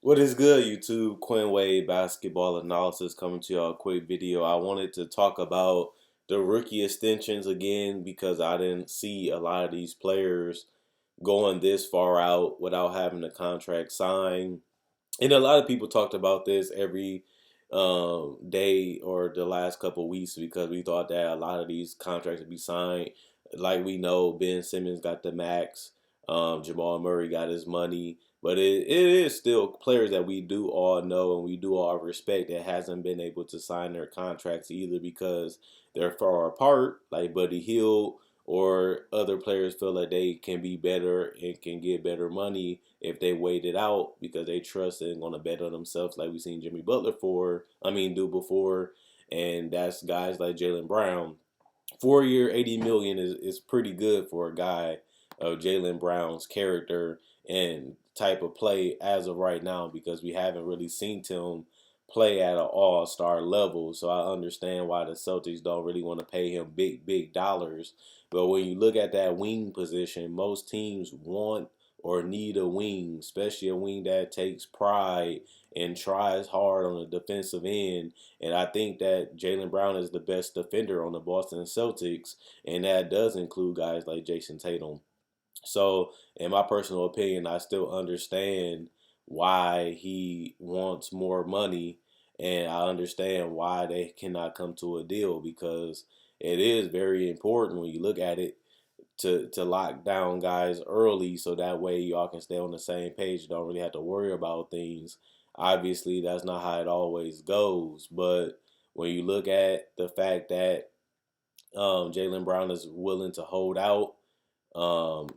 What is good, YouTube? Quinn Wade basketball analysis coming to y'all. A quick video. I wanted to talk about the rookie extensions again because I didn't see a lot of these players going this far out without having a contract signed. And a lot of people talked about this every day or the last couple of weeks because we thought that a lot of these contracts would be signed. Like we know, Ben Simmons got the max, Jamal Murray got his money, but it is still players that we do all know and we do all respect that hasn't been able to sign their contracts either because they're far apart, like Buddy Hield, or other players feel that they can be better and can get better money if they wait it out because they trust and going to bet on themselves, like we've seen Jimmy Butler do before, and that's guys like Jaylen Brown. 4 year, 80 million is pretty good for a guy of Jaylen Brown's character and type of play as of right now because we haven't really seen him play at an all-star level. So I understand why the Celtics don't really want to pay him big dollars. But when you look at that wing position, most teams want or need a wing, especially a wing that takes pride and tries hard on the defensive end. And I think that Jaylen Brown is the best defender on the Boston Celtics, and that does include guys like Jason Tatum. So, in my personal opinion, I still understand why he wants more money, and I understand why they cannot come to a deal because it is very important when you look at it to lock down guys early so that way y'all can stay on the same page. You don't really have to worry about things. Obviously, that's not how it always goes, but when you look at the fact that Jaylen Brown is willing to hold out,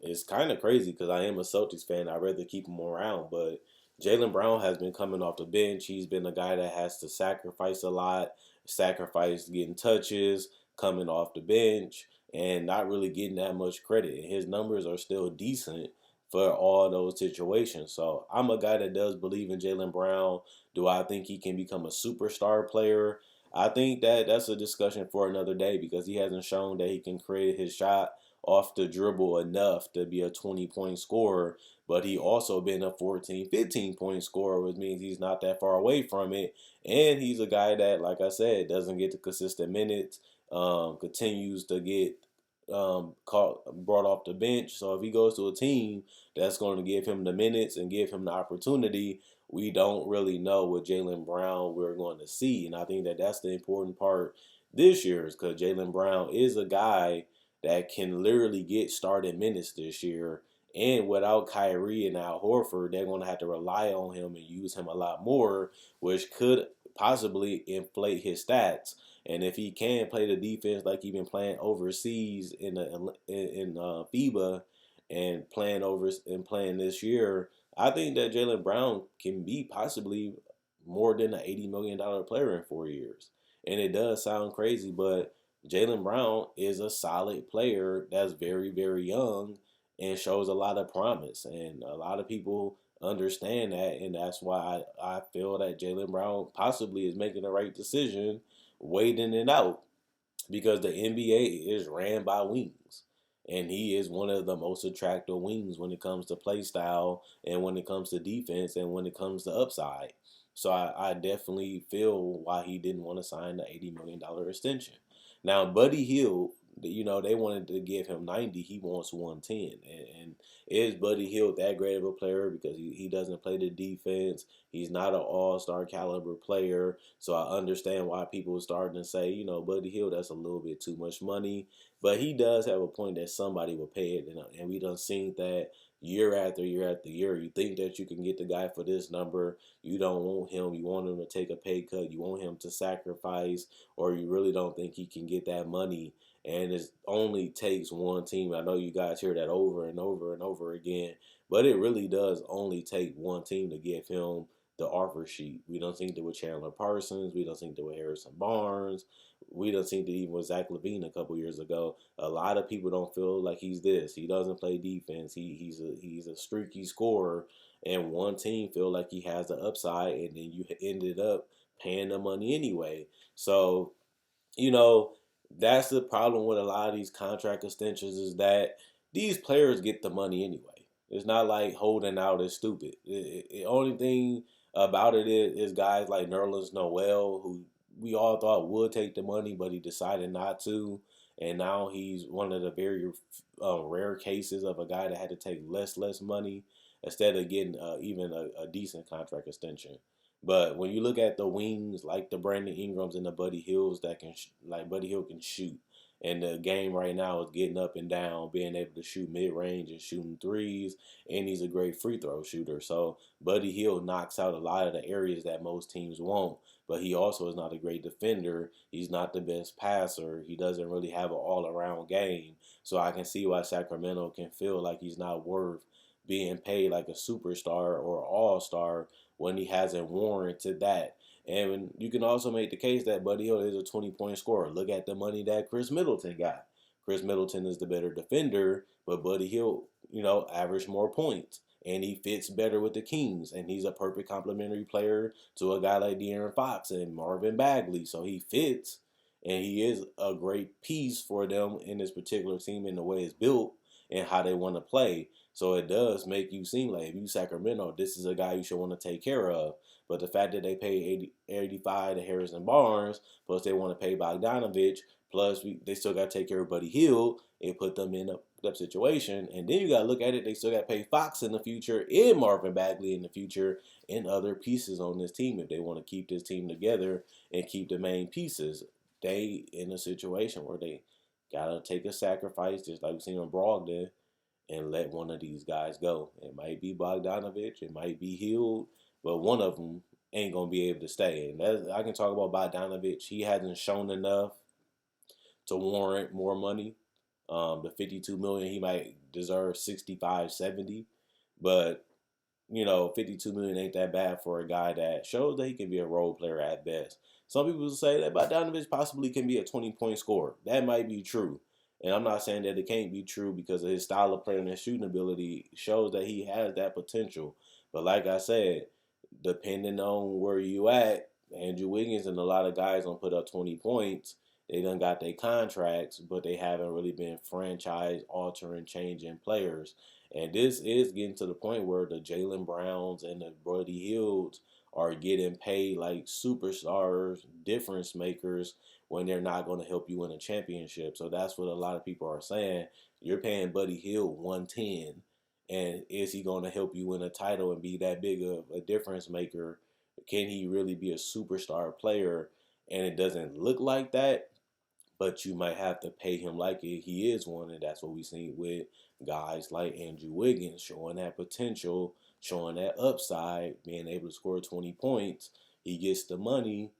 it's kind of crazy because I am a Celtics fan. I'd rather keep him around, but Jaylen Brown has been coming off the bench. He's been a guy that has to sacrifice a lot, sacrifice getting touches, coming off the bench, and not really getting that much credit. His numbers are still decent for all those situations. So I'm a guy that does believe in Jaylen Brown. Do I think he can become a superstar player? I think that that's a discussion for another day because he hasn't shown that he can create his shot off the dribble enough to be a 20-point scorer, but he also been a 14, 15-point scorer, which means he's not that far away from it. And he's a guy that, like I said, doesn't get the consistent minutes, continues to get brought off the bench. So if he goes to a team that's going to give him the minutes and give him the opportunity, we don't really know what Jaylen Brown we're going to see. And I think that that's the important part this year is because Jaylen Brown is a guy that can literally get started minutes this year. And without Kyrie and Al Horford, they're going to have to rely on him and use him a lot more, which could possibly inflate his stats. And if he can play the defense like he's been playing overseas in FIBA and playing this year, I think that Jaylen Brown can be possibly more than an $80 million player in 4 years. And it does sound crazy, but Jaylen Brown is a solid player that's very, very young and shows a lot of promise. And a lot of people understand that. And that's why I feel that Jaylen Brown possibly is making the right decision, waiting it out because the NBA is ran by wings. And he is one of the most attractive wings when it comes to play style and when it comes to defense and when it comes to upside. So I definitely feel why he didn't want to sign the $80 million extension. Now, Buddy Hield, they wanted to give him 90. He wants 110. And is Buddy Hield that great of a player because he doesn't play the defense? He's not an all-star caliber player. So I understand why people are starting to say, Buddy Hield, that's a little bit too much money. But he does have a point that somebody will pay it. And we done seen that year after year after year. You think that you can get the guy for this number. You don't want him. You want him to take a pay cut. You want him to sacrifice, or you really don't think he can get that money. And it only takes one team. I know you guys hear that over and over and over again, but it really does only take one team to give him the offer sheet. We don't think that with Chandler Parsons. We don't think that with Harrison Barnes. We don't think that even with Zach LaVine a couple years ago. A lot of people don't feel like he's this. He doesn't play defense. He's a streaky scorer, and one team feel like he has the upside, and then you ended up paying the money anyway. So you know, that's the problem with a lot of these contract extensions is that these players get the money anyway. It's not like holding out is stupid. The only thing about it is guys like Nerlens Noel, who we all thought would take the money, but he decided not to. And now he's one of the very rare cases of a guy that had to take less money instead of getting even a decent contract extension. But when you look at the wings, like the Brandon Ingrams and the Buddy Hills that can, like Buddy Hill can shoot, and the game right now is getting up and down, being able to shoot mid range and shooting threes, and he's a great free throw shooter. So Buddy Hield knocks out a lot of the areas that most teams won't. But he also is not a great defender. He's not the best passer. He doesn't really have an all around game. So I can see why Sacramento can feel like he's not worth being paid like a superstar or all star when he hasn't warranted that. And you can also make the case that Buddy Hield is a 20-point scorer. Look at the money that Chris Middleton got. Chris Middleton is the better defender, but Buddy Hield, averaged more points. And he fits better with the Kings. And he's a perfect complementary player to a guy like De'Aaron Fox and Marvin Bagley. So he fits. And he is a great piece for them in this particular team in the way it's built and how they want to play. So it does make you seem like if you Sacramento, this is a guy you should want to take care of. But the fact that they pay 85 to Harrison Barnes, plus they want to pay Bogdanovich, plus they still got to take care of Buddy Hield, it put them in a situation. And then you got to look at it, they still got to pay Fox in the future and Marvin Bagley in the future and other pieces on this team if they want to keep this team together and keep the main pieces. They in a situation where they got to take a sacrifice, just like we seen in Brogdon, and let one of these guys go. It might be Bogdanovich, it might be Hield, but one of them ain't gonna be able to stay. And I can talk about Bogdanovich. He hasn't shown enough to warrant more money. The 52 million, he might deserve 65, 70, but 52 million ain't that bad for a guy that shows that he can be a role player at best. Some people say that Bogdanovich possibly can be a 20-point scorer. That might be true. And I'm not saying that it can't be true because of his style of play and his shooting ability shows that he has that potential. But like I said, depending on where you at, Andrew Wiggins and a lot of guys don't put up 20 points. They done got their contracts, but they haven't really been franchise altering, changing players. And this is getting to the point where the Jaylen Browns and the Buddy Hields are getting paid like superstars, difference makers when they're not going to help you win a championship. So that's what a lot of people are saying. You're paying Buddy Hield 110, and is he going to help you win a title and be that big of a difference maker? Can he really be a superstar player? And it doesn't look like that, but you might have to pay him like he is one, and that's what we seen with guys like Andrew Wiggins, showing that potential, showing that upside, being able to score 20 points. He gets the money,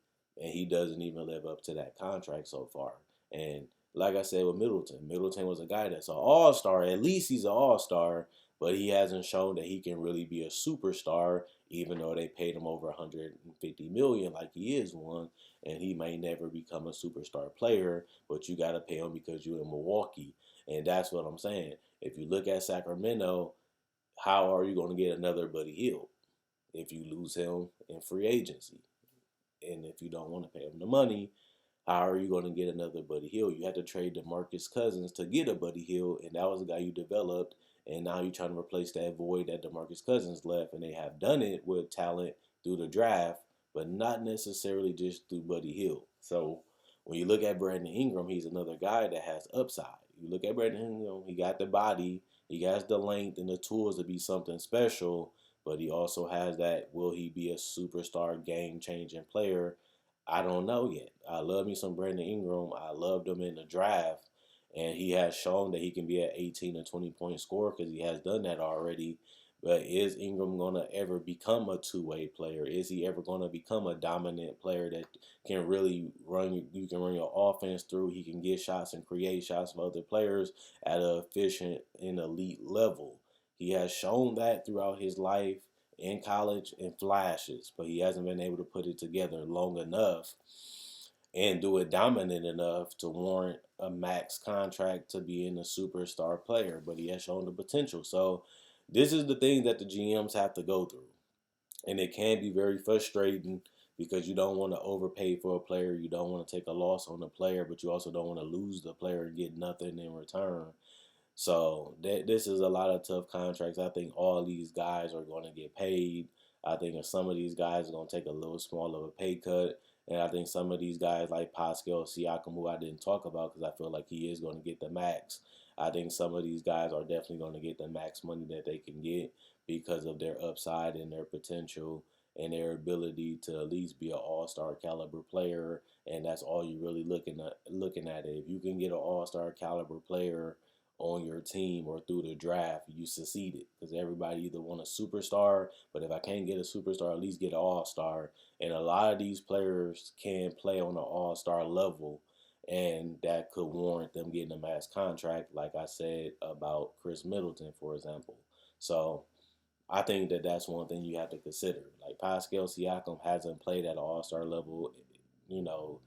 and he doesn't even live up to that contract so far. And like I said with Middleton was a guy that's an all-star. At least he's an all-star, but he hasn't shown that he can really be a superstar, even though they paid him over 150 million like he is one, and he may never become a superstar player, but you got to pay him because you're in Milwaukee. And that's what I'm saying. If you look at Sacramento, how are you going to get another Buddy Hield if you lose him in free agency? And if you don't want to pay him the money, how are you going to get another Buddy Hield? You had to trade DeMarcus Cousins to get a Buddy Hield, and that was a guy you developed, and now you're trying to replace that void that DeMarcus Cousins left, and they have done it with talent through the draft, but not necessarily just through Buddy Hield. So when you look at Brandon Ingram, he's another guy that has upside. You look at Brandon Ingram, he got the body, he has the length and the tools to be something special, but he also has that, will he be a superstar game-changing player? I don't know yet. I love me some Brandon Ingram. I loved him in the draft, and he has shown that he can be an 18 and 20-point scorer because he has done that already. But is Ingram going to ever become a two-way player? Is he ever going to become a dominant player that can really you can run your offense through? He can get shots and create shots for other players at an efficient and elite level. He has shown that throughout his life in college in flashes, but he hasn't been able to put it together long enough and do it dominant enough to warrant a max contract to be in a superstar player, but he has shown the potential. So this is the thing that the GMs have to go through. And it can be very frustrating because you don't want to overpay for a player. You don't want to take a loss on the player, but you also don't want to lose the player and get nothing in return. So this is a lot of tough contracts. I think all these guys are going to get paid. I think some of these guys are going to take a little small of a pay cut. And I think some of these guys like Pascal Siakam, who I didn't talk about because I feel like he is going to get the max. I think some of these guys are definitely going to get the max money that they can get because of their upside and their potential and their ability to at least be an all-star caliber player. And that's all you're really looking at. If you can get an all-star caliber player on your team or through the draft, you succeeded because everybody either want a superstar, but if I can't get a superstar, at least get an all-star. And a lot of these players can play on an all-star level, and that could warrant them getting a max contract, like I said about Chris Middleton, for example. So I think that that's one thing you have to consider. Like Pascal Siakam hasn't played at an all-star level, you know,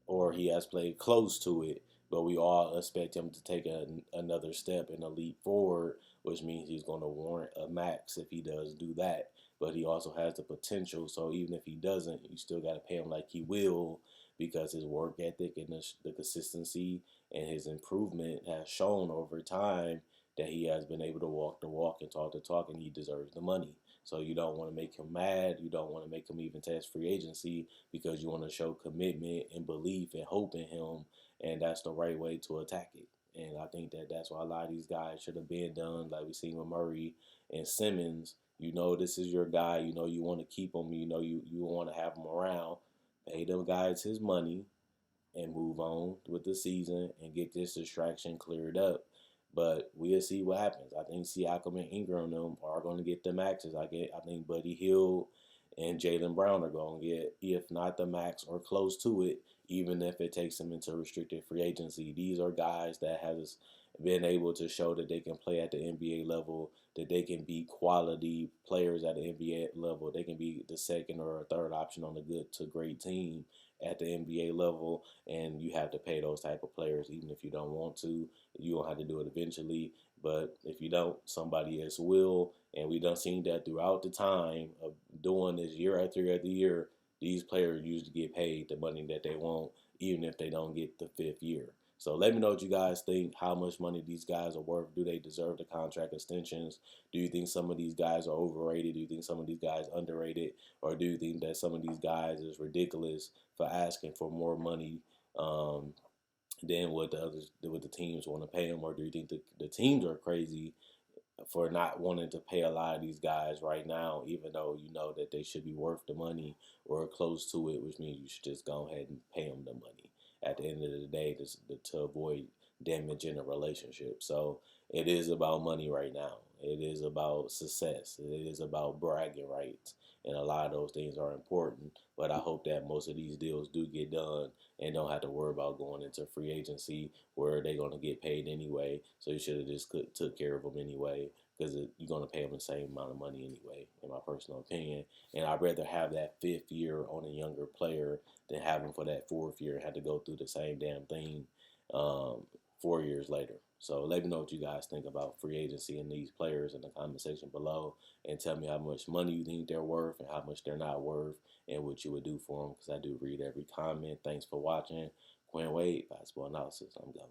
or he has played close to it, but we all expect him to take another step and a leap forward, which means he's going to warrant a max if he does do that. But he also has the potential, so even if he doesn't, you still got to pay him like he will because his work ethic and the consistency and his improvement has shown over time that he has been able to walk the walk and talk the talk, and he deserves the money. So you don't want to make him mad. You don't want to make him even test free agency because you want to show commitment and belief and hope in him, and that's the right way to attack it. And I think that that's why a lot of these guys should have been done, like we seen with Murray and Simmons. You know, this is your guy. You know, you want to keep him. You know, you want to have him around. Pay them guys his money and move on with the season and get this distraction cleared up. But we'll see what happens. I think Siakam and Ingram them are going to get the maxes. I think Buddy Hield and Jaylen Brown are going to get, if not the max or close to it, even if it takes them into restricted free agency. These are guys that has been able to show that they can play at the NBA level, that they can be quality players at the NBA level. They can be the second or third option on a good to great team at the NBA level, and you have to pay those type of players even if you don't want to. You don't have to do it eventually, but if you don't, somebody else will. And we done seen that throughout the time of doing this year after year. These players usually get paid the money that they want, even if they don't get the fifth year. So let me know what you guys think. How much money these guys are worth? Do they deserve the contract extensions? Do you think some of these guys are overrated? Do you think some of these guys underrated? Or do you think that some of these guys is ridiculous for asking for more money than what the teams want to pay them? Or do you think the teams are crazy for not wanting to pay a lot of these guys right now, even though you know that they should be worth the money or close to it, which means you should just go ahead and pay them the money at the end of the day to avoid damaging a relationship. So it is about money right now. It is about success. It is about bragging rights. And a lot of those things are important. But I hope that most of these deals do get done and don't have to worry about going into free agency where they're going to get paid anyway. So you should have just took care of them anyway because you're going to pay them the same amount of money anyway, in my personal opinion. And I'd rather have that fifth year on a younger player than have them for that fourth year and have to go through the same damn thing 4 years later. So let me know what you guys think about free agency and these players in the comment section below, and tell me how much money you think they're worth and how much they're not worth and what you would do for them, because I do read every comment. Thanks for watching. Quinn Wade, Basketball Analysis. I'm going.